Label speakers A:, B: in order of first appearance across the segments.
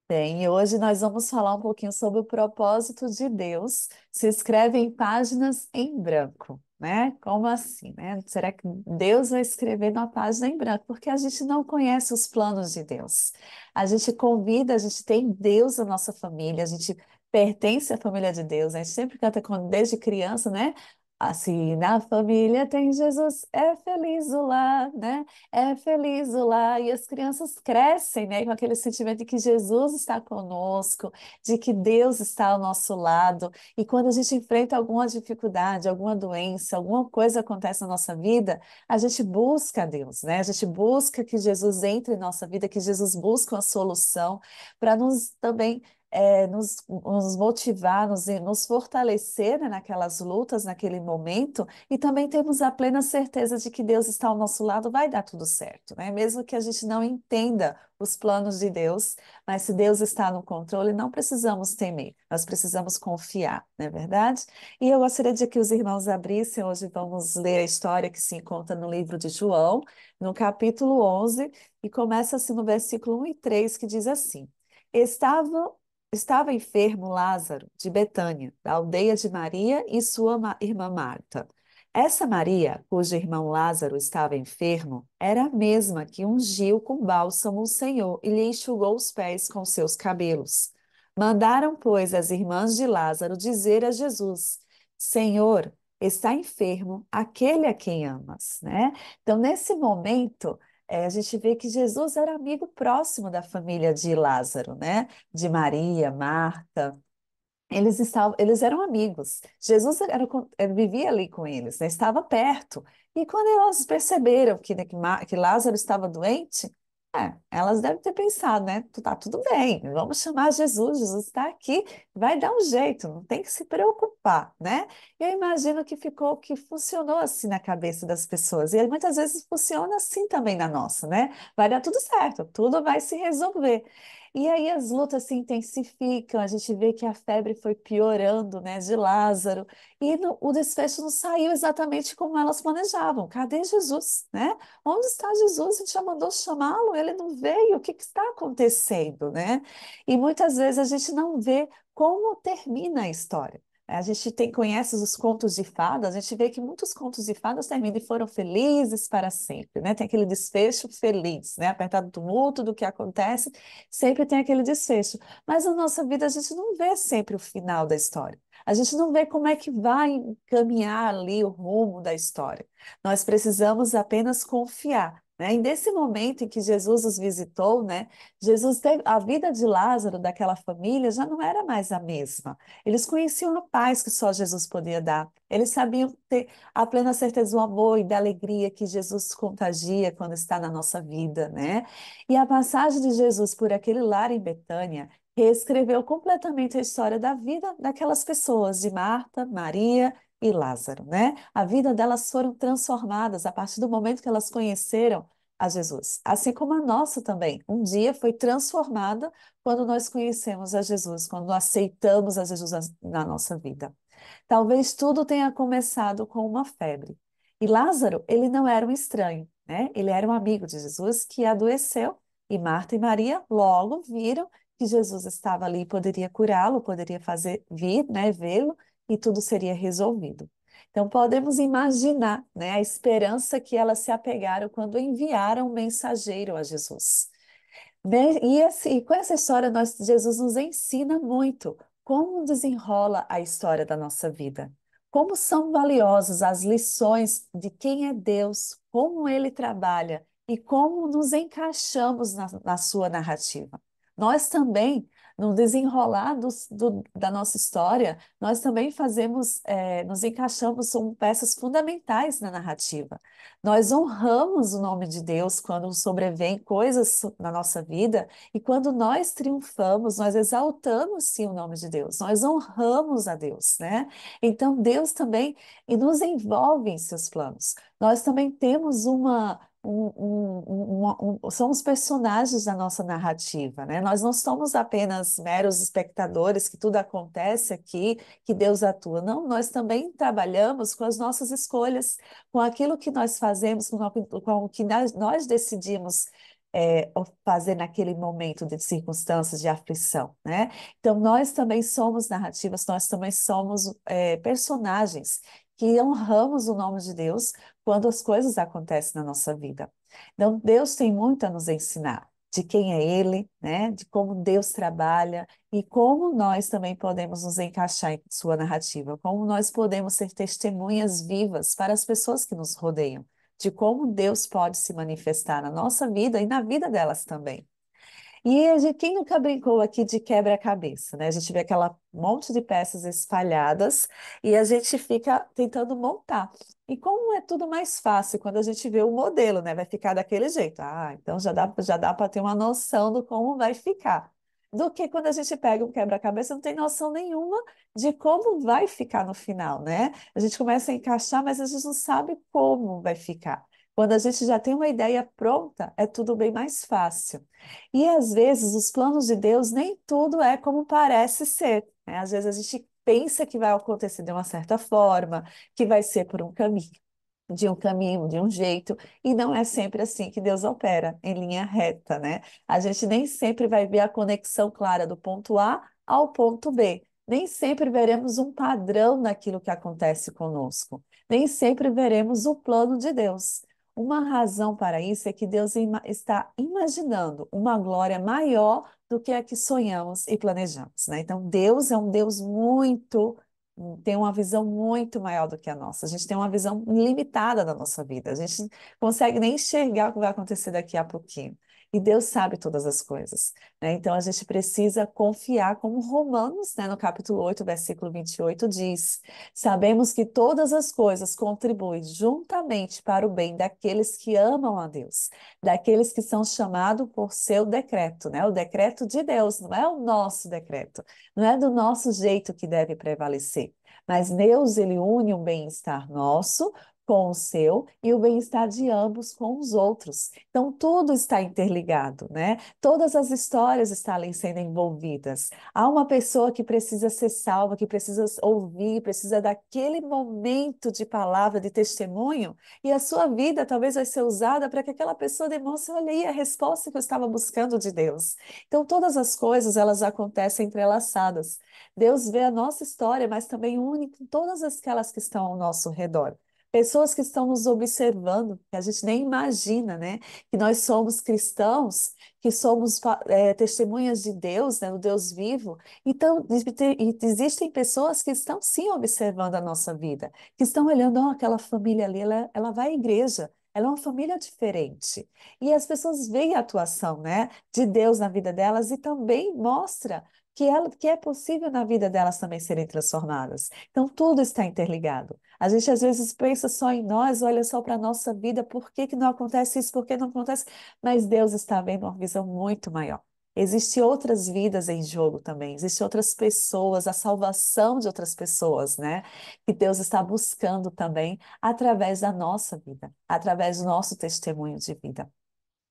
A: Tem, e hoje nós vamos falar um pouquinho sobre o propósito de Deus. Se escreve em páginas em branco, né? Como assim, né? Será que Deus vai escrever numa página em branco? Porque a gente não conhece os planos de Deus. A gente convida, a gente tem Deus na nossa família, a gente pertence à família de Deus. A gente sempre canta desde criança, né? Assim, na família tem Jesus, é feliz o lar, né? É feliz o lar, e as crianças crescem, né, com aquele sentimento de que Jesus está conosco, de que Deus está ao nosso lado. E quando a gente enfrenta alguma dificuldade, alguma doença, alguma coisa acontece na nossa vida, a gente busca Deus, né? A gente busca que Jesus entre em nossa vida, que Jesus busque uma solução para nos também nos motivar, nos fortalecer, né, naquelas lutas, naquele momento, e também temos a plena certeza de que Deus está ao nosso lado, vai dar tudo certo, né? Mesmo que a gente não entenda os planos de Deus, mas se Deus está no controle, não precisamos temer, nós precisamos confiar, não é verdade? E eu gostaria de que os irmãos abrissem, hoje vamos ler a história que se encontra no livro de João, no capítulo 11, e começa assim no versículo 1 e 3, que diz assim: Estava Estava enfermo Lázaro, de Betânia, da aldeia de Maria e sua irmã Marta. Essa Maria, cujo irmão Lázaro estava enfermo, era a mesma que ungiu com bálsamo o Senhor e lhe enxugou os pés com seus cabelos. Mandaram, pois, as irmãs de Lázaro dizer a Jesus: Senhor, está enfermo aquele a quem amas, né? Então, nesse momento, a gente vê que Jesus era amigo próximo da família de Lázaro, né? De Maria, Marta. Eles eram amigos. Jesus vivia ali com eles, né? Estava perto. E quando elas perceberam que Lázaro estava doente, elas devem ter pensado, né? Tá tudo bem, vamos chamar Jesus, Jesus está aqui, vai dar um jeito, não tem que se preocupar, né? E eu imagino que funcionou assim na cabeça das pessoas. E muitas vezes funciona assim também na nossa, né? Vai dar tudo certo, tudo vai se resolver. E aí as lutas se intensificam, a gente vê que a febre foi piorando, né, de Lázaro, e o desfecho não saiu exatamente como elas planejavam. Cadê Jesus, né? Onde está Jesus? A gente já mandou chamá-lo, ele não veio. O que que está acontecendo, né? E muitas vezes a gente não vê como termina a história. A gente conhece os contos de fadas, a gente vê que muitos contos de fadas terminam e foram felizes para sempre, né? Tem aquele desfecho feliz, né? Apesar do tumulto do que acontece, sempre tem aquele desfecho. Mas na nossa vida a gente não vê sempre o final da história. A gente não vê como é que vai caminhar ali o rumo da história. Nós precisamos apenas confiar, né? E nesse momento em que Jesus os visitou, né? A vida de Lázaro, daquela família, já não era mais a mesma. Eles conheciam a paz que só Jesus podia dar. Eles sabiam ter a plena certeza do amor e da alegria que Jesus contagia quando está na nossa vida, né? E a passagem de Jesus por aquele lar em Betânia reescreveu completamente a história da vida daquelas pessoas, de Marta, Maria e Lázaro, né? A vida delas foram transformadas a partir do momento que elas conheceram a Jesus. Assim como a nossa também. Um dia foi transformada quando nós conhecemos a Jesus, quando aceitamos a Jesus na nossa vida. Talvez tudo tenha começado com uma febre. E Lázaro, ele não era um estranho, né? Ele era um amigo de Jesus que adoeceu e Marta e Maria logo viram que Jesus estava ali e poderia curá-lo, poderia fazer vir, né, vê-lo e tudo seria resolvido. Então podemos imaginar, né, a esperança que elas se apegaram quando enviaram um mensageiro a Jesus. Né? E com essa história, Jesus nos ensina muito como desenrola a história da nossa vida. Como são valiosas as lições de quem é Deus, como ele trabalha e como nos encaixamos na sua narrativa. Nós também, no desenrolar da nossa história, nós também nos encaixamos, são peças fundamentais na narrativa. Nós honramos o nome de Deus quando sobrevêm coisas na nossa vida e quando nós triunfamos, nós exaltamos sim o nome de Deus, nós honramos a Deus, né? Então Deus também nos envolve em seus planos. Nós também temos somos personagens da nossa narrativa, né? Nós não somos apenas meros espectadores que tudo acontece aqui, que Deus atua. Não, nós também trabalhamos com as nossas escolhas, com aquilo que nós fazemos, com o que nós decidimos fazer naquele momento de circunstâncias de aflição, né? Então, nós também somos narrativas, nós também somos personagens que honramos o nome de Deus quando as coisas acontecem na nossa vida. Então, Deus tem muito a nos ensinar de quem é Ele, né? De como Deus trabalha e como nós também podemos nos encaixar em sua narrativa, como nós podemos ser testemunhas vivas para as pessoas que nos rodeiam, de como Deus pode se manifestar na nossa vida e na vida delas também. E quem nunca brincou aqui de quebra-cabeça, né? A gente vê aquela monte de peças espalhadas e a gente fica tentando montar. E como é tudo mais fácil quando a gente vê o modelo, né? Vai ficar daquele jeito. Ah, então já dá para ter uma noção do como vai ficar. Do que quando a gente pega um quebra-cabeça, não tem noção nenhuma de como vai ficar no final, né? A gente começa a encaixar, mas a gente não sabe como vai ficar. Quando a gente já tem uma ideia pronta, é tudo bem mais fácil. E às vezes os planos de Deus nem tudo é como parece ser, né? Às vezes a gente pensa que vai acontecer de uma certa forma, que vai ser por um caminho, de um jeito, e não é sempre assim que Deus opera, em linha reta, né? A gente nem sempre vai ver a conexão clara do ponto A ao ponto B. Nem sempre veremos um padrão naquilo que acontece conosco. Nem sempre veremos o plano de Deus. Uma razão para isso é que Deus está imaginando uma glória maior do que a que sonhamos e planejamos, né? Então, Deus é um Deus tem uma visão muito maior do que a nossa. A gente tem uma visão limitada da nossa vida. A gente não consegue nem enxergar o que vai acontecer daqui a pouquinho. E Deus sabe todas as coisas, né? Então a gente precisa confiar, como Romanos, né, no capítulo 8, versículo 28 diz: sabemos que todas as coisas contribuem juntamente para o bem daqueles que amam a Deus, daqueles que são chamados por seu decreto, né? O decreto de Deus, não é o nosso decreto. Não é do nosso jeito que deve prevalecer, mas Deus, ele une o bem-estar nosso com o seu e o bem-estar de ambos com os outros. Então, tudo está interligado, né? Todas as histórias estão ali sendo envolvidas. Há uma pessoa que precisa ser salva, que precisa ouvir, precisa daquele momento de palavra, de testemunho, e a sua vida talvez vai ser usada para que aquela pessoa demonstre, olha aí a resposta que eu estava buscando de Deus. Então, todas as coisas, elas acontecem entrelaçadas. Deus vê a nossa história, mas também une com todas aquelas que estão ao nosso redor. Pessoas que estão nos observando, que a gente nem imagina, né? Que nós somos cristãos, que somos testemunhas de Deus, né? O Deus vivo. Então, existem pessoas que estão sim observando a nossa vida, que estão olhando, ó, aquela família ali, ela vai à igreja. Ela é uma família diferente. E as pessoas veem a atuação, né, de Deus na vida delas e também mostra que é possível na vida delas também serem transformadas. Então, tudo está interligado. A gente às vezes pensa só em nós, olha só para a nossa vida, por que que não acontece isso, por que não acontece? Mas Deus está vendo uma visão muito maior. Existem outras vidas em jogo também, existem outras pessoas, a salvação de outras pessoas, né? Que Deus está buscando também através da nossa vida, através do nosso testemunho de vida.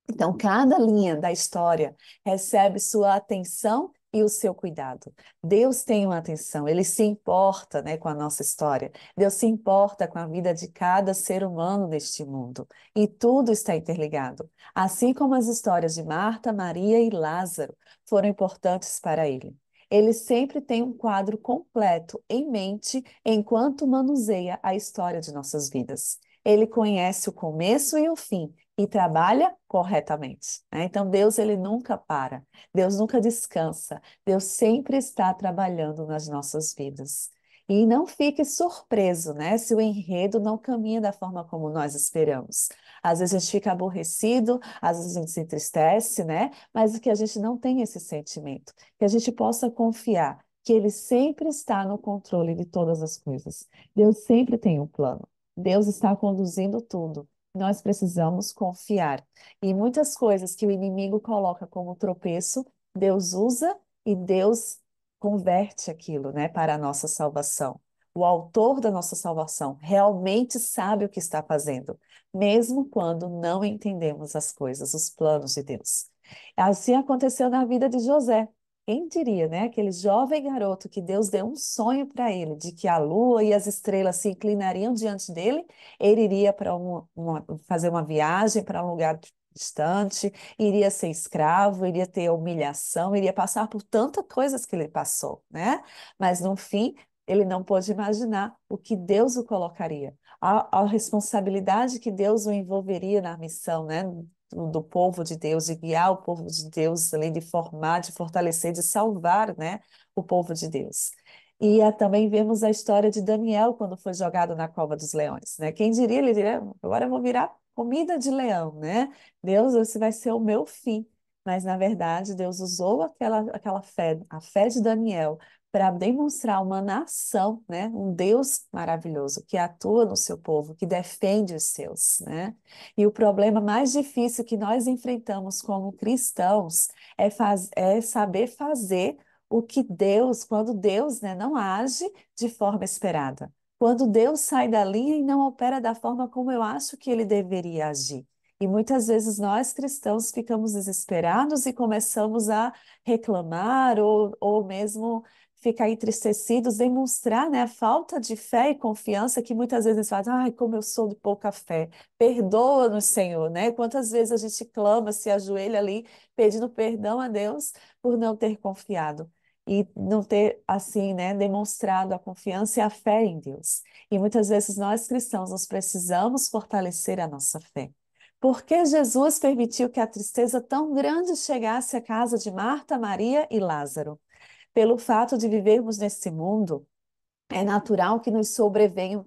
A: Então, cada linha da história recebe sua atenção e o seu cuidado. Deus tem uma atenção, ele se importa, né, com a nossa história. Deus se importa com a vida de cada ser humano neste mundo. E tudo está interligado. Assim como as histórias de Marta, Maria e Lázaro foram importantes para ele. Ele sempre tem um quadro completo em mente enquanto manuseia a história de nossas vidas. Ele conhece o começo e o fim e trabalha corretamente, né? Então Deus, ele nunca para, Deus nunca descansa, Deus sempre está trabalhando nas nossas vidas. E não fique surpreso, né, se o enredo não caminha da forma como nós esperamos. Às vezes a gente fica aborrecido, às vezes a gente se entristece, né? Mas que a gente não tem esse sentimento, que a gente possa confiar que Ele sempre está no controle de todas as coisas. Deus sempre tem um plano. Deus está conduzindo tudo. Nós precisamos confiar. E muitas coisas que o inimigo coloca como tropeço, Deus usa e Deus converte aquilo, né, para a nossa salvação. O autor da nossa salvação realmente sabe o que está fazendo, mesmo quando não entendemos as coisas, os planos de Deus. Assim aconteceu na vida de José. Quem diria, né? Aquele jovem garoto que Deus deu um sonho para ele, de que a lua e as estrelas se inclinariam diante dele, ele iria para fazer uma viagem para um lugar distante, iria ser escravo, iria ter humilhação, iria passar por tantas coisas que ele passou, né? Mas no fim, ele não pôde imaginar o que Deus o colocaria, a responsabilidade que Deus o envolveria na missão, né? Do povo de Deus, de guiar o povo de Deus, além de formar, de fortalecer, de salvar, né, o povo de Deus. E também vemos a história de Daniel quando foi jogado na cova dos leões, né? Quem diria, ele diria, agora eu vou virar comida de leão, né? Deus, esse vai ser o meu fim. Mas, na verdade, Deus usou aquela fé, a fé de Daniel, para demonstrar uma nação, né? Um Deus maravilhoso que atua no seu povo, que defende os seus, né? E o problema mais difícil que nós enfrentamos como cristãos é saber fazer o que Deus, quando Deus, né, não age de forma esperada. Quando Deus sai da linha e não opera da forma como eu acho que ele deveria agir. E muitas vezes nós cristãos ficamos desesperados e começamos a reclamar ou mesmo ficar entristecidos, demonstrar, né, a falta de fé e confiança que muitas vezes faz, ai, como eu sou de pouca fé. Perdoa-nos, Senhor, né? Quantas vezes a gente clama, se ajoelha ali, pedindo perdão a Deus por não ter confiado e não ter, assim, né, demonstrado a confiança e a fé em Deus. E muitas vezes nós cristãos nós precisamos fortalecer a nossa fé. Porque Jesus permitiu que a tristeza tão grande chegasse à casa de Marta, Maria e Lázaro? Pelo fato de vivermos nesse mundo, é natural que nos sobrevenham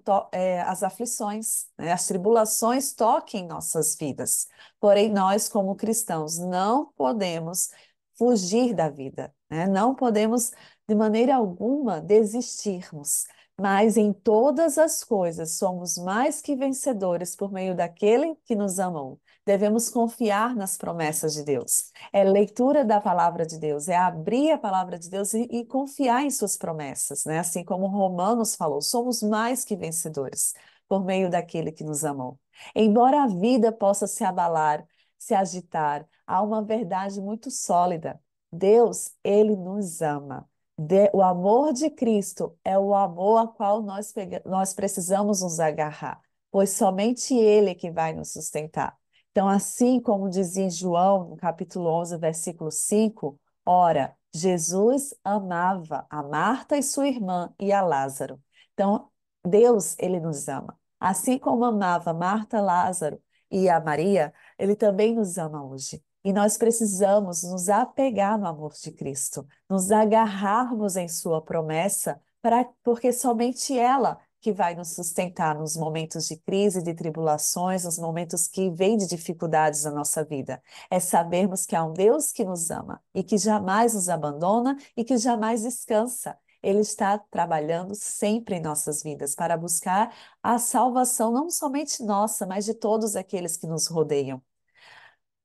A: as aflições, né? As tribulações toquem nossas vidas. Porém, nós, como cristãos, não podemos fugir da vida, né? Não podemos, de maneira alguma, desistirmos. Mas em todas as coisas somos mais que vencedores por meio daquele que nos amou. Devemos confiar nas promessas de Deus. É leitura da palavra de Deus, é abrir a palavra de Deus e confiar em suas promessas, né? Assim como Romanos falou, somos mais que vencedores por meio daquele que nos amou. Embora a vida possa se abalar, se agitar, há uma verdade muito sólida. Deus, ele nos ama. O amor de Cristo é o amor a qual nós precisamos nos agarrar, pois somente Ele é que vai nos sustentar. Então, assim como dizia em João, no capítulo 11, versículo 5, ora, Jesus amava a Marta e sua irmã e a Lázaro. Então, Deus, ele nos ama. Assim como amava Marta, Lázaro e a Maria, ele também nos ama hoje. E nós precisamos nos apegar no amor de Cristo, nos agarrarmos em sua promessa, porque somente ela que vai nos sustentar nos momentos de crise, de tribulações, nos momentos que vêm de dificuldades na nossa vida. É sabermos que há um Deus que nos ama e que jamais nos abandona e que jamais descansa. Ele está trabalhando sempre em nossas vidas para buscar a salvação, não somente nossa, mas de todos aqueles que nos rodeiam.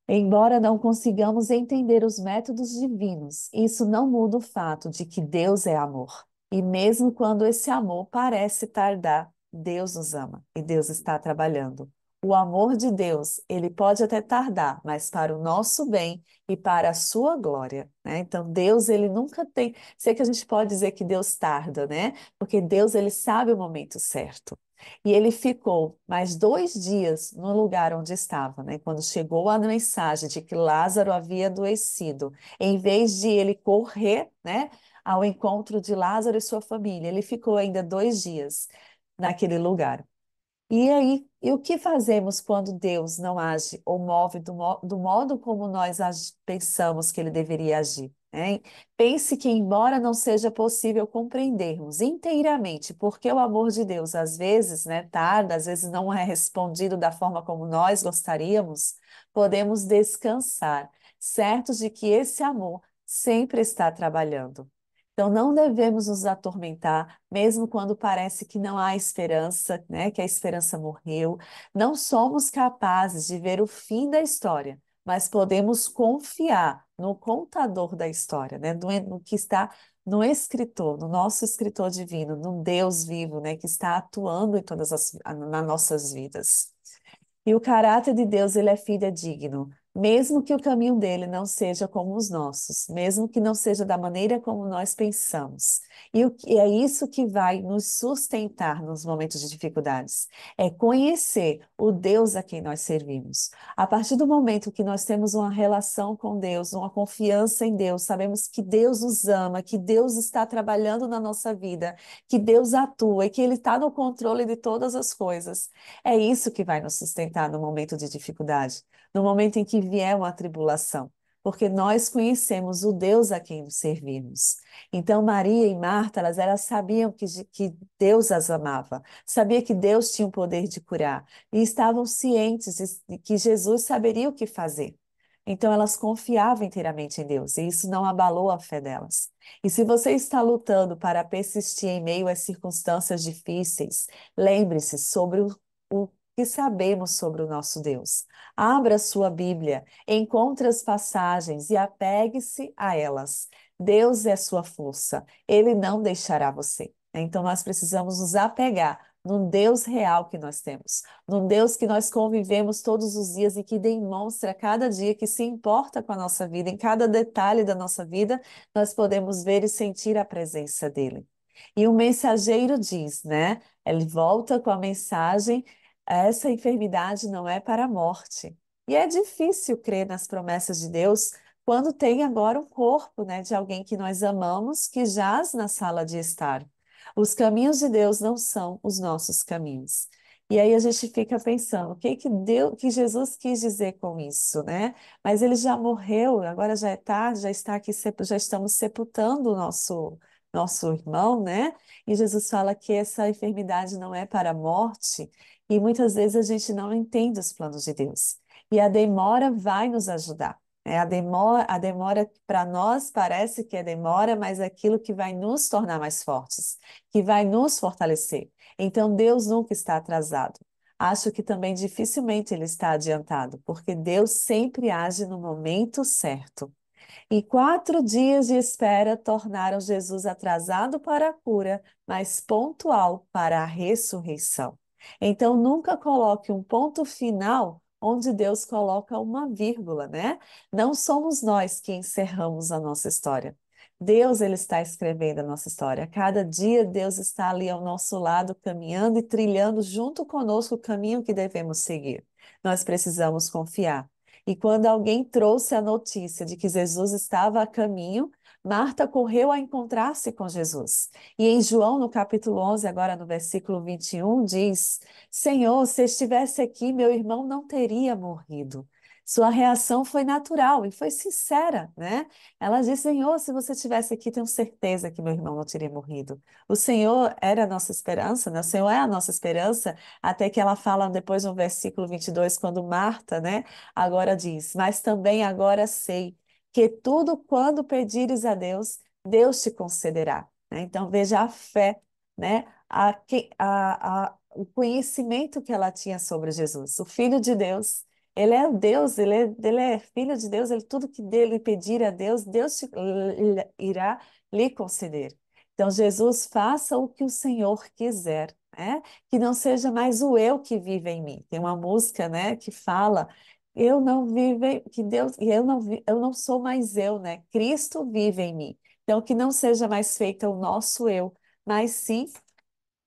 A: Embora não consigamos entender os métodos divinos, isso não muda o fato de que Deus é amor. E mesmo quando esse amor parece tardar, Deus nos ama e Deus está trabalhando. O amor de Deus, ele pode até tardar, mas para o nosso bem e para a sua glória, né? Então, Deus, ele nunca tem. Sei que a gente pode dizer que Deus tarda, né? Porque Deus, ele sabe o momento certo. E ele ficou mais 2 dias no lugar onde estava, né? Quando chegou a mensagem de que Lázaro havia adoecido, em vez de ele correr, né, ao encontro de Lázaro e sua família, ele ficou ainda 2 dias naquele lugar. E aí, e o que fazemos quando Deus não age ou move do modo como nós pensamos que ele deveria agir, né? Pense que, embora não seja possível compreendermos inteiramente porque o amor de Deus às vezes, né, tarda, às vezes não é respondido da forma como nós gostaríamos, podemos descansar, certos de que esse amor sempre está trabalhando. Então, não devemos nos atormentar, mesmo quando parece que não há esperança, né? Que a esperança morreu. Não somos capazes de ver o fim da história, mas podemos confiar no contador da história, né? No que está no escritor, no nosso escritor divino, no Deus vivo, né? Que está atuando nas nossas vidas. E o caráter de Deus, ele é fidedigno. mesmo que o caminho dele não seja como os nossos, mesmo que não seja da maneira como nós pensamos. E é isso que vai nos sustentar nos momentos de dificuldades, é conhecer o Deus a quem nós servimos. A partir do momento que nós temos uma relação com Deus, uma confiança em Deus, sabemos que Deus nos ama, que Deus está trabalhando na nossa vida, que Deus atua e que Ele está no controle de todas as coisas. É isso que vai nos sustentar no momento de dificuldade, no momento em que vier uma tribulação, porque nós conhecemos o Deus a quem nos servimos. Então, Maria e Marta, elas sabiam que Deus as amava, sabia que Deus tinha o poder de curar, e estavam cientes de que Jesus saberia o que fazer. Então, elas confiavam inteiramente em Deus, e isso não abalou a fé delas. E se você está lutando para persistir em meio às circunstâncias difíceis, lembre-se sobre o que sabemos sobre o nosso Deus. Abra sua Bíblia, encontre as passagens e apegue-se a elas. Deus é sua força, Ele não deixará você. Então, nós precisamos nos apegar num Deus real que nós temos, num Deus que nós convivemos todos os dias e que demonstra a cada dia que se importa com a nossa vida, em cada detalhe da nossa vida, nós podemos ver e sentir a presença dele. E o mensageiro diz, né? Ele volta com a mensagem: essa enfermidade não é para a morte. E é difícil crer nas promessas de Deus quando tem agora um corpo, né, de alguém que nós amamos que jaz na sala de estar. Os caminhos de Deus não são os nossos caminhos. E aí a gente fica pensando, o que que Deus, que Jesus quis dizer com isso, né? Mas ele já morreu, agora já é tarde, já está aqui, já estamos sepultando o nosso irmão, né? E Jesus fala que essa enfermidade não é para a morte, e muitas vezes a gente não entende os planos de Deus. E a demora vai nos ajudar. A demora para nós parece que é demora, mas é aquilo que vai nos tornar mais fortes, que vai nos fortalecer. Então Deus nunca está atrasado. Acho que também dificilmente ele está adiantado, porque Deus sempre age no momento certo. E 4 dias de espera tornaram Jesus atrasado para a cura, mas pontual para a ressurreição. Então, nunca coloque um ponto final onde Deus coloca uma vírgula, né? Não somos nós que encerramos a nossa história. Deus, ele está escrevendo a nossa história. Cada dia Deus está ali ao nosso lado, caminhando e trilhando junto conosco o caminho que devemos seguir. Nós precisamos confiar. E quando alguém trouxe a notícia de que Jesus estava a caminho, Marta correu a encontrar-se com Jesus. E em João, no capítulo 11, agora no versículo 21, diz: Senhor, se estivesse aqui, meu irmão não teria morrido. Sua reação foi natural e foi sincera, né? Ela disse: Senhor, se você estivesse aqui, tenho certeza que meu irmão não teria morrido. O Senhor era a nossa esperança, né? O Senhor é a nossa esperança, até que ela fala depois no versículo 22, quando Marta, né? Agora diz: Mas também agora sei que tudo quando pedires a Deus, Deus te concederá. Né? Então veja a fé, né? O conhecimento que ela tinha sobre Jesus, o Filho de Deus. Ele é o Deus, ele é filho de Deus, ele, tudo que dele pedir a Deus, irá lhe conceder. Então, Jesus, faça o que o Senhor quiser, né? Que não seja mais o eu que vive em mim. Tem uma música, né, que fala: eu não vivo, que Deus, e eu não sou mais eu, né? Cristo vive em mim. Então, que não seja mais feita o nosso eu, mas sim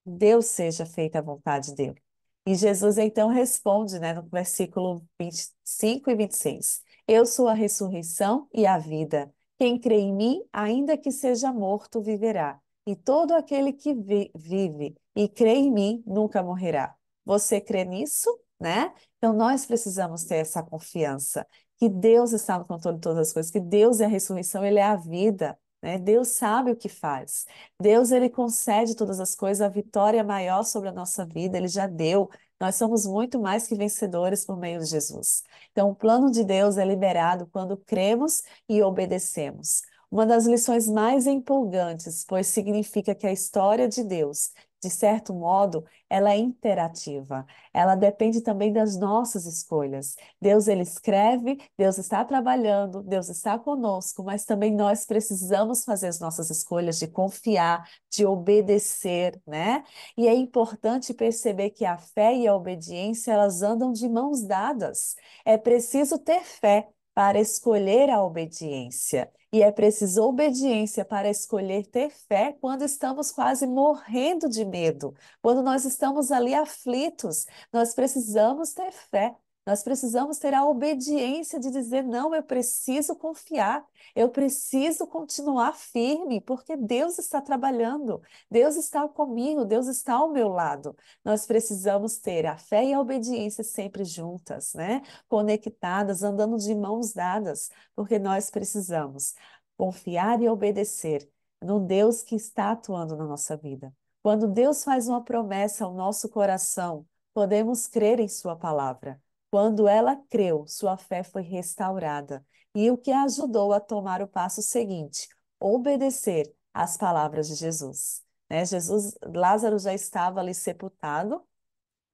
A: Deus seja feita a vontade dele. E Jesus então responde, né, no versículo 25 e 26. Eu sou a ressurreição e a vida. Quem crê em mim, ainda que seja morto, viverá. E todo aquele que vive e crê em mim nunca morrerá. Você crê nisso, né? Então nós precisamos ter essa confiança que Deus está no controle de todas as coisas, que Deus é a ressurreição, ele é a vida, né? Deus sabe o que faz. Deus, ele concede todas as coisas, a vitória maior sobre a nossa vida, ele já deu. Nós somos muito mais que vencedores por meio de Jesus. Então, o plano de Deus é liberado quando cremos e obedecemos. Uma das lições mais empolgantes, pois significa que a história de Deus, de certo modo, ela é interativa. Ela depende também das nossas escolhas. Deus, ele escreve, Deus está trabalhando, Deus está conosco, mas também nós precisamos fazer as nossas escolhas de confiar, de obedecer, né? E é importante perceber que a fé e a obediência, elas andam de mãos dadas. É preciso ter fé para escolher a obediência. E é preciso obediência para escolher ter fé quando estamos quase morrendo de medo, quando nós estamos ali aflitos. Nós precisamos ter fé. Nós precisamos ter a obediência de dizer: não, eu preciso confiar, eu preciso continuar firme, porque Deus está trabalhando, Deus está comigo, Deus está ao meu lado. Nós precisamos ter a fé e a obediência sempre juntas, né? Conectadas, andando de mãos dadas, porque nós precisamos confiar e obedecer no Deus que está atuando na nossa vida. Quando Deus faz uma promessa ao nosso coração, podemos crer em Sua palavra. Quando ela creu, sua fé foi restaurada. E o que a ajudou a tomar o passo seguinte, obedecer às palavras de Jesus. Né? Jesus, Lázaro já estava ali sepultado,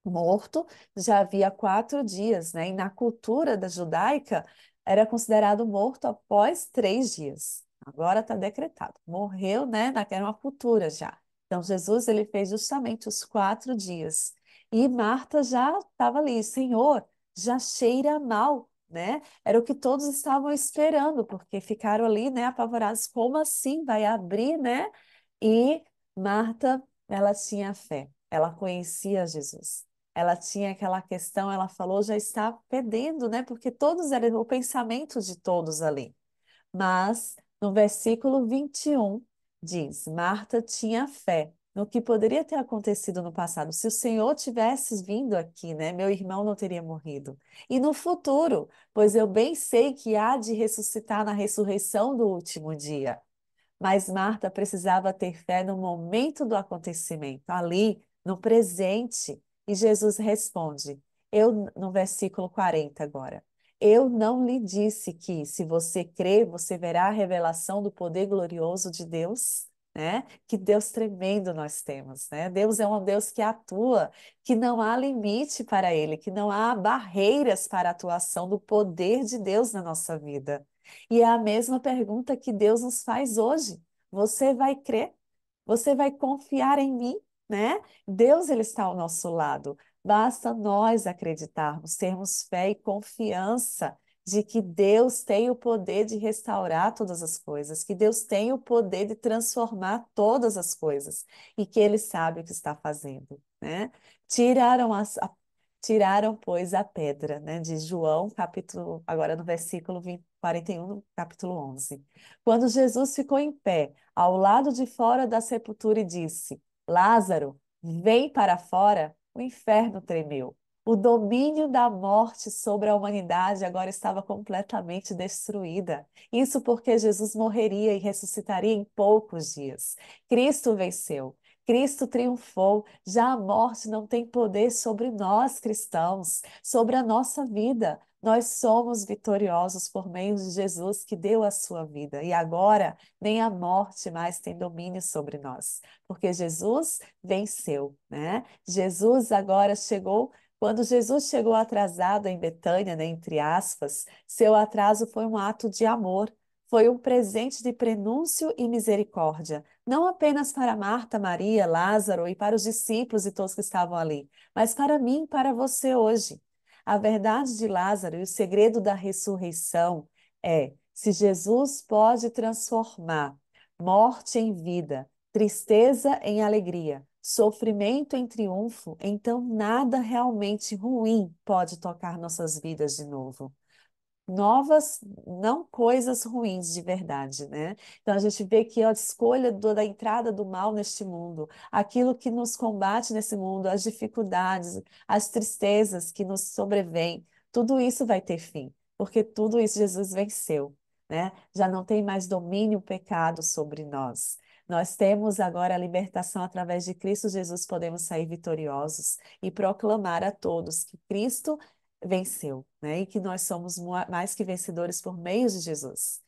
A: morto, já havia 4 dias, né? E na cultura da judaica era considerado morto após 3 dias. Agora está decretado. Morreu, né? Naquela uma cultura já. Então Jesus ele fez justamente os 4 dias. E Marta já estava ali, Senhor, já cheira mal, né? Era o que todos estavam esperando, porque ficaram ali, né, apavorados. Como assim? Vai abrir, né? E Marta, ela tinha fé. Ela conhecia Jesus. Ela tinha aquela questão, ela falou, já está fedendo, né? Porque todos eram o pensamento de todos ali. Mas no versículo 21 diz: Marta tinha fé no que poderia ter acontecido no passado. Se o Senhor tivesse vindo aqui, né, meu irmão não teria morrido. E no futuro, pois eu bem sei que há de ressuscitar na ressurreição do último dia. Mas Marta precisava ter fé no momento do acontecimento, ali, no presente. E Jesus responde, no versículo 40 agora, eu não lhe disse que, se você crer, você verá a revelação do poder glorioso de Deus, né? Que Deus tremendo nós temos, né? Deus é um Deus que atua, que não há limite para ele, que não há barreiras para a atuação do poder de Deus na nossa vida. E é a mesma pergunta que Deus nos faz hoje. Você vai crer? Você vai confiar em mim, né? Deus ele está ao nosso lado. Basta nós acreditarmos, termos fé e confiança de que Deus tem o poder de restaurar todas as coisas, que Deus tem o poder de transformar todas as coisas e que Ele sabe o que está fazendo, né? Tiraram Tiraram, pois, a pedra, né? De João, capítulo, agora no versículo 41, no capítulo 11. Quando Jesus ficou em pé, ao lado de fora da sepultura e disse: Lázaro, vem para fora, o inferno tremeu. O domínio da morte sobre a humanidade agora estava completamente destruída. Isso porque Jesus morreria e ressuscitaria em poucos dias. Cristo venceu. Cristo triunfou, já a morte não tem poder sobre nós cristãos, sobre a nossa vida. Nós somos vitoriosos por meio de Jesus que deu a sua vida. E agora, nem a morte mais tem domínio sobre nós, porque Jesus venceu, né? Jesus agora chegou. Quando Jesus chegou atrasado em Betânia, né, entre aspas, seu atraso foi um ato de amor, foi um presente de prenúncio e misericórdia não apenas para Marta, Maria, Lázaro e para os discípulos e todos que estavam ali, mas para mim e para você hoje. A verdade de Lázaro e o segredo da ressurreição é: se Jesus pode transformar morte em vida, tristeza em alegria, sofrimento em triunfo, então nada realmente ruim pode tocar nossas vidas de novo novas, não coisas ruins de verdade, né? Então a gente vê que a escolha da entrada do mal neste mundo, aquilo que nos combate nesse mundo, as dificuldades, as tristezas que nos sobrevêm, tudo isso vai ter fim, porque tudo isso Jesus venceu, né? Já não tem mais domínio o pecado sobre nós. Nós temos agora a libertação através de Cristo Jesus, podemos sair vitoriosos e proclamar a todos que Cristo venceu, né? E que nós somos mais que vencedores por meio de Jesus.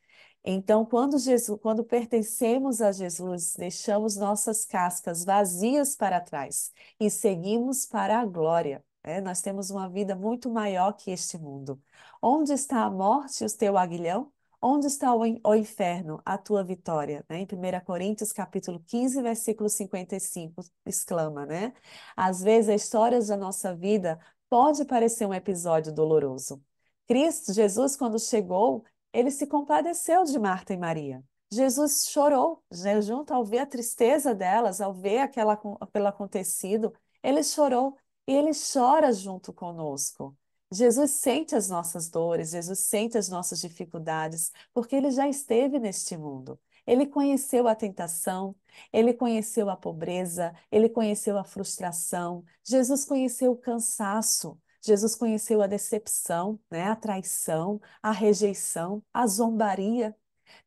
A: Então, quando pertencemos a Jesus, deixamos nossas cascas vazias para trás e seguimos para a glória. Nós temos uma vida muito maior que este mundo. Onde está a morte, o teu aguilhão? Onde está o inferno, a tua vitória? Em 1 Coríntios, capítulo 15, versículo 55, exclama, né? Às vezes, as histórias da nossa vida pode parecer um episódio doloroso. Cristo, Jesus, quando chegou, ele se compadeceu de Marta e Maria. Jesus chorou, né, junto ao ver a tristeza delas, ao ver aquilo acontecido, ele chorou e ele chora junto conosco. Jesus sente as nossas dores, Jesus sente as nossas dificuldades, porque ele já esteve neste mundo. Ele conheceu a tentação, ele conheceu a pobreza, ele conheceu a frustração, Jesus conheceu o cansaço, Jesus conheceu a decepção, né, a traição, a rejeição, a zombaria.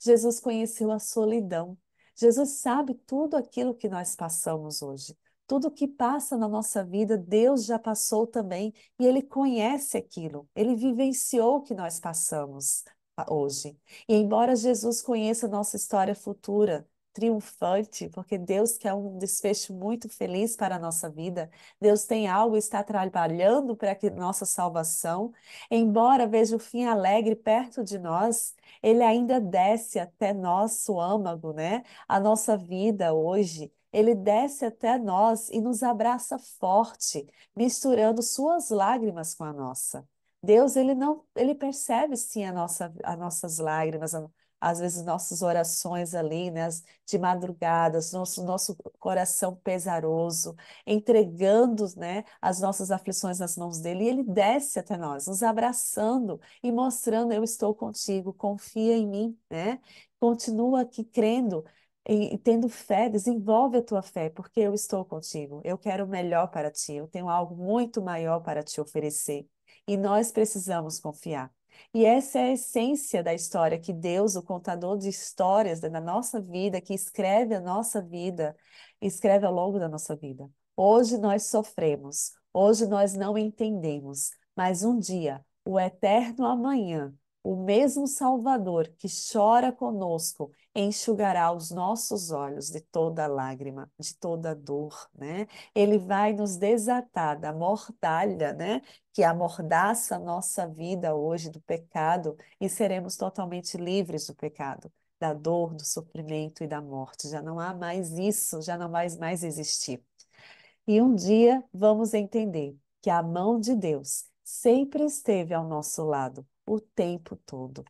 A: Jesus conheceu a solidão. Jesus sabe tudo aquilo que nós passamos hoje. Tudo que passa na nossa vida, Deus já passou também e Ele conhece aquilo. Ele vivenciou o que nós passamos hoje. E embora Jesus conheça a nossa história futura, triunfante, porque Deus quer um desfecho muito feliz para a nossa vida, Deus tem algo, está trabalhando para que nossa salvação, embora veja o fim alegre perto de nós, ele ainda desce até nosso âmago, né? A nossa vida hoje. Ele desce até nós e nos abraça forte, misturando suas lágrimas com a nossa. Deus, ele não, ele percebe sim as nossas lágrimas, às vezes nossas orações ali, né, de madrugadas, nosso coração pesaroso, entregando, né, as nossas aflições nas mãos dele, e ele desce até nós, nos abraçando e mostrando: eu estou contigo, confia em mim, né? Continua aqui crendo e tendo fé, desenvolve a tua fé, porque eu estou contigo. Eu quero o melhor para ti, eu tenho algo muito maior para te oferecer. E nós precisamos confiar. E essa é a essência da história que Deus, o contador de histórias da nossa vida, que escreve a nossa vida, escreve ao longo da nossa vida. Hoje nós sofremos, hoje nós não entendemos, mas um dia, o eterno amanhã, o mesmo Salvador que chora conosco, enxugará os nossos olhos de toda lágrima, de toda dor, né? Ele vai nos desatar da mortalha, né, que amordaça a nossa vida hoje do pecado e seremos totalmente livres do pecado, da dor, do sofrimento e da morte. Já não há mais isso, já não vai mais existir. E um dia vamos entender que a mão de Deus sempre esteve ao nosso lado o tempo todo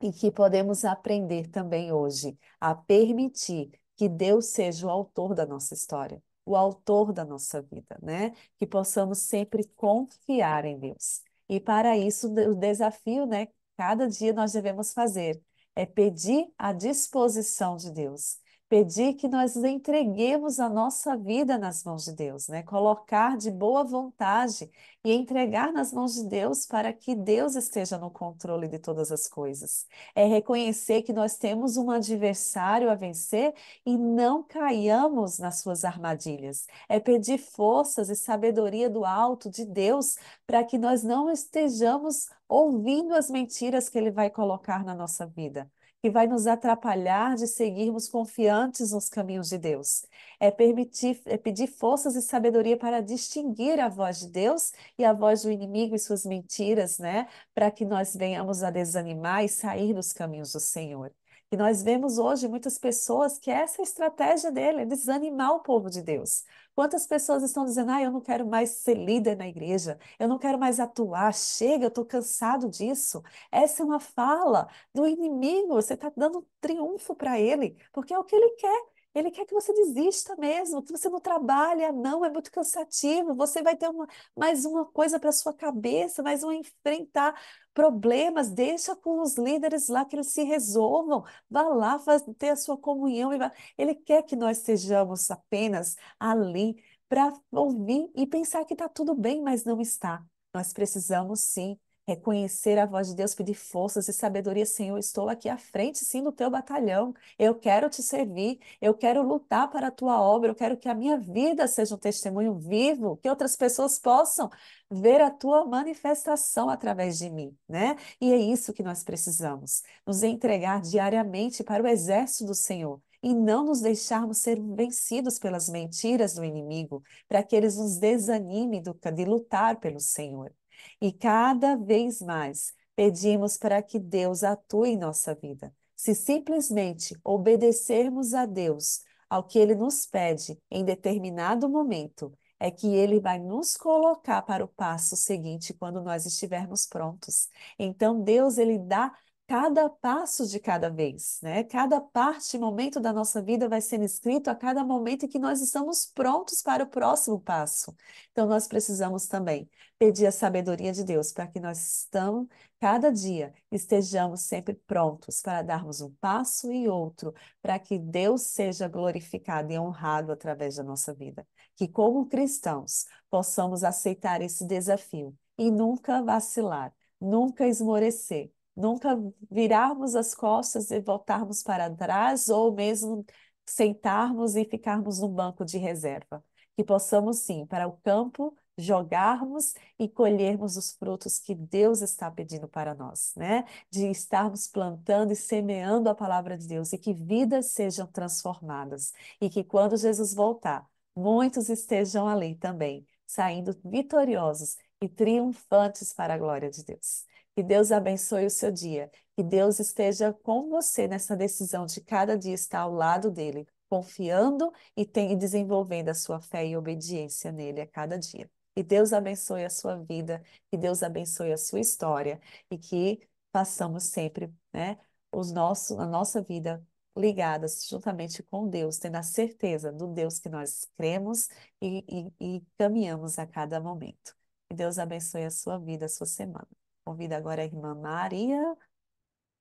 A: e que podemos aprender também hoje a permitir que Deus seja o autor da nossa história, o autor da nossa vida, né? Que possamos sempre confiar em Deus. E para isso, o desafio, né? Cada dia nós devemos fazer é pedir a disposição de Deus. Pedir que nós entreguemos a nossa vida nas mãos de Deus, né? Colocar de boa vontade e entregar nas mãos de Deus para que Deus esteja no controle de todas as coisas. É reconhecer que nós temos um adversário a vencer e não caiamos nas suas armadilhas. É pedir forças e sabedoria do alto de Deus para que nós não estejamos ouvindo as mentiras que Ele vai colocar na nossa vida, que vai nos atrapalhar de seguirmos confiantes nos caminhos de Deus. É pedir forças e sabedoria para distinguir a voz de Deus e a voz do inimigo e suas mentiras, né? Para que nós venhamos a desanimar e sair dos caminhos do Senhor. E nós vemos hoje muitas pessoas que essa é a estratégia dele, é desanimar o povo de Deus. Quantas pessoas estão dizendo: eu não quero mais ser líder na igreja, eu não quero mais atuar, chega, eu estou cansado disso. Essa é uma fala do inimigo, você está dando triunfo para ele, porque é o que ele quer. Ele quer que você desista mesmo, que você não trabalhe, não, é muito cansativo, você vai ter mais uma coisa para sua cabeça, mais um enfrentar problemas, deixa com os líderes lá que eles se resolvam, vá lá ter a sua comunhão. Ele quer que nós estejamos apenas ali para ouvir e pensar que está tudo bem, mas não está. Nós precisamos sim reconhecer a voz de Deus, pedir forças e sabedoria. Senhor, eu estou aqui à frente, sim, do teu batalhão. Eu quero te servir, eu quero lutar para a tua obra, eu quero que a minha vida seja um testemunho vivo, que outras pessoas possam ver a tua manifestação através de mim, né? E é isso que nós precisamos, nos entregar diariamente para o exército do Senhor. E não nos deixarmos ser vencidos pelas mentiras do inimigo, para que eles nos desanimem de lutar pelo Senhor. E cada vez mais pedimos para que Deus atue em nossa vida. Se simplesmente obedecermos a Deus, ao que Ele nos pede em determinado momento, é que Ele vai nos colocar para o passo seguinte quando nós estivermos prontos. Então, Deus, Ele dá cada passo de cada vez, né? Cada parte, momento da nossa vida vai sendo escrito a cada momento em que nós estamos prontos para o próximo passo. Então, nós precisamos também pedir a sabedoria de Deus para que nós estamos, cada dia, estejamos sempre prontos para darmos um passo e outro, para que Deus seja glorificado e honrado através da nossa vida. Que, como cristãos, possamos aceitar esse desafio e nunca vacilar, nunca esmorecer, nunca virarmos as costas e voltarmos para trás, ou mesmo sentarmos e ficarmos no banco de reserva. Que possamos, sim, para o campo, jogarmos e colhermos os frutos que Deus está pedindo para nós, né? De estarmos plantando e semeando a palavra de Deus e que vidas sejam transformadas. E que quando Jesus voltar, muitos estejam ali também, saindo vitoriosos e triunfantes para a glória de Deus. Que Deus abençoe o seu dia. Que Deus esteja com você nessa decisão de cada dia estar ao lado dele, confiando e desenvolvendo a sua fé e obediência nele a cada dia. Que Deus abençoe a sua vida, que Deus abençoe a sua história e que façamos sempre, né, a nossa vida ligadas juntamente com Deus, tendo a certeza do Deus que nós cremos e caminhamos a cada momento. Que Deus abençoe a sua vida, a sua semana. Convido agora a irmã Maria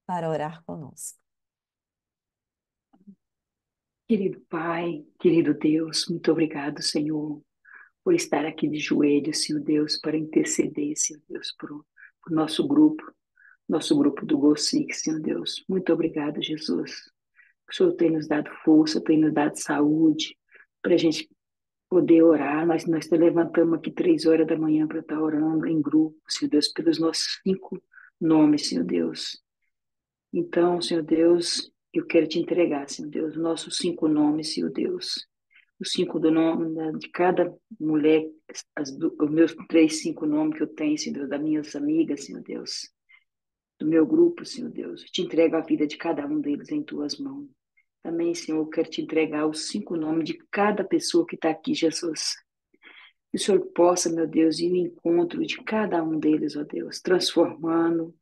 A: para orar conosco.
B: Querido Pai, querido Deus, muito obrigado, Senhor, por estar aqui de joelhos, Senhor Deus, para interceder, Senhor Deus, por nosso grupo do GOSIC, Senhor Deus. Muito obrigado, Jesus. O Senhor tem nos dado força, tem nos dado saúde, para a gente poder orar. Nós te levantamos aqui 3 horas da manhã para estar orando em grupo, Senhor Deus, pelos nossos 5 nomes, Senhor Deus. Então, Senhor Deus, eu quero te entregar, Senhor Deus, nossos 5 nomes, Senhor Deus. Os 5 do nome de cada mulher, os meus 3, 5 nomes que eu tenho, Senhor Deus, das minhas amigas, Senhor Deus, do meu grupo, Senhor Deus. Eu te entrego a vida de cada um deles em tuas mãos. Também, Senhor, eu quero te entregar os 5 nomes de cada pessoa que está aqui, Jesus. Que o Senhor possa, meu Deus, ir ao encontro de cada um deles, ó Deus, transformando,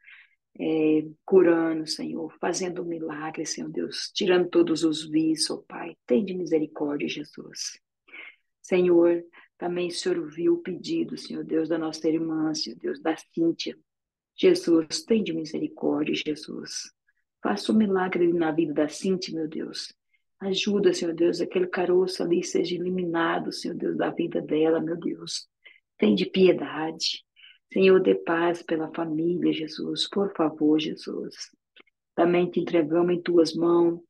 B: curando, Senhor, fazendo um milagre, Senhor Deus, tirando todos os vícios, ó Pai. Tem de misericórdia, Jesus. Senhor, também o Senhor viu o pedido, Senhor Deus, da nossa irmã, Senhor Deus, da Cíntia. Jesus, tem de misericórdia, Jesus. Faça um milagre na vida da Cíntia, meu Deus. Ajuda, Senhor Deus, aquele caroço ali seja eliminado, Senhor Deus, da vida dela, meu Deus. Tem de piedade. Senhor, dê paz pela família, Jesus. Por favor, Jesus. Também te entregamos em tuas mãos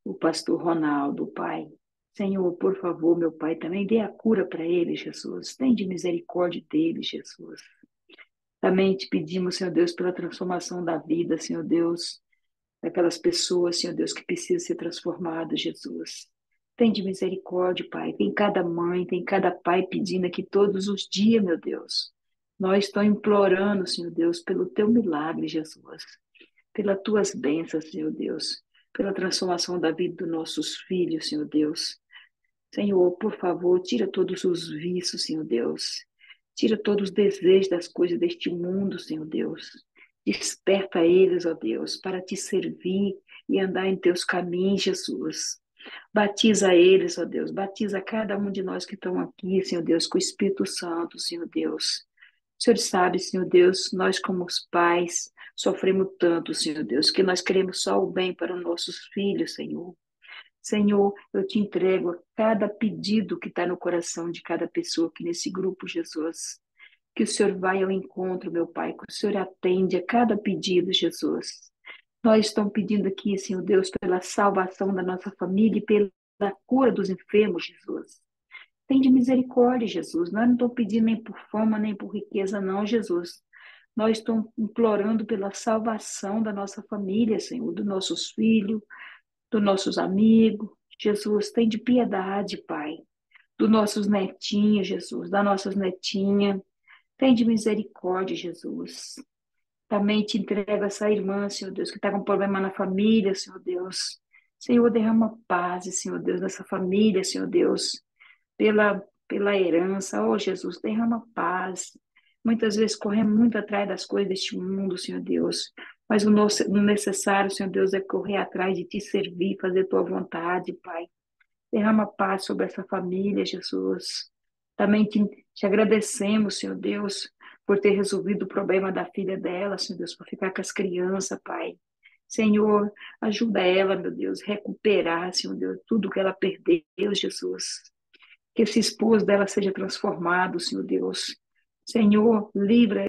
B: o pastor Ronaldo, Pai. Senhor, por favor, meu Pai, também dê a cura para ele, Jesus. Tem de misericórdia dele, Jesus. Também te pedimos, Senhor Deus, pela transformação da vida, Senhor Deus, daquelas pessoas, Senhor Deus, que precisam ser transformadas, Jesus. Tem de misericórdia, Pai. Tem cada mãe, tem cada pai pedindo aqui todos os dias, meu Deus. Nós estamos implorando, Senhor Deus, pelo teu milagre, Jesus, pelas tuas bênçãos, Senhor Deus, pela transformação da vida dos nossos filhos, Senhor Deus. Senhor, por favor, tira todos os vícios, Senhor Deus. Tira todos os desejos das coisas deste mundo, Senhor Deus. Desperta eles, ó Deus, para te servir e andar em teus caminhos, Jesus. Batiza eles, ó Deus. Batiza cada um de nós que estão aqui, Senhor Deus, com o Espírito Santo, Senhor Deus. O Senhor sabe, Senhor Deus, nós como os pais sofremos tanto, Senhor Deus, que nós queremos só o bem para os nossos filhos, Senhor. Senhor, eu te entrego a cada pedido que está no coração de cada pessoa aqui nesse grupo, Jesus. que o Senhor vai ao encontro, meu Pai, que o Senhor atende a cada pedido, Jesus. Nós estamos pedindo aqui, Senhor Deus, pela salvação da nossa família e pela cura dos enfermos, Jesus. Tem de misericórdia, Jesus. Nós não estamos pedindo nem por fama, nem por riqueza, não, Jesus. Nós estamos implorando pela salvação da nossa família, Senhor, dos nossos filhos, dos nossos amigos. Jesus, tem de piedade, Pai, dos nossos netinhos, Jesus, das nossas netinhas. Tem de misericórdia, Jesus. Também te entrego essa irmã, Senhor Deus, que está com problema na família, Senhor Deus. Senhor, derrama paz, Senhor Deus, nessa família, Senhor Deus, pela herança. Oh, Jesus, derrama paz. Muitas vezes corremos muito atrás das coisas deste mundo, Senhor Deus. Mas o necessário, Senhor Deus, é correr atrás de te servir, fazer tua vontade, Pai. Derrama paz sobre essa família, Jesus. Também te agradecemos, Senhor Deus, por ter resolvido o problema da filha dela, Senhor Deus, por ficar com as crianças, Pai. Senhor, ajuda ela, meu Deus, recuperar, Senhor Deus, tudo que ela perdeu, Jesus. Que esse esposo dela seja transformado, Senhor Deus. Senhor, livra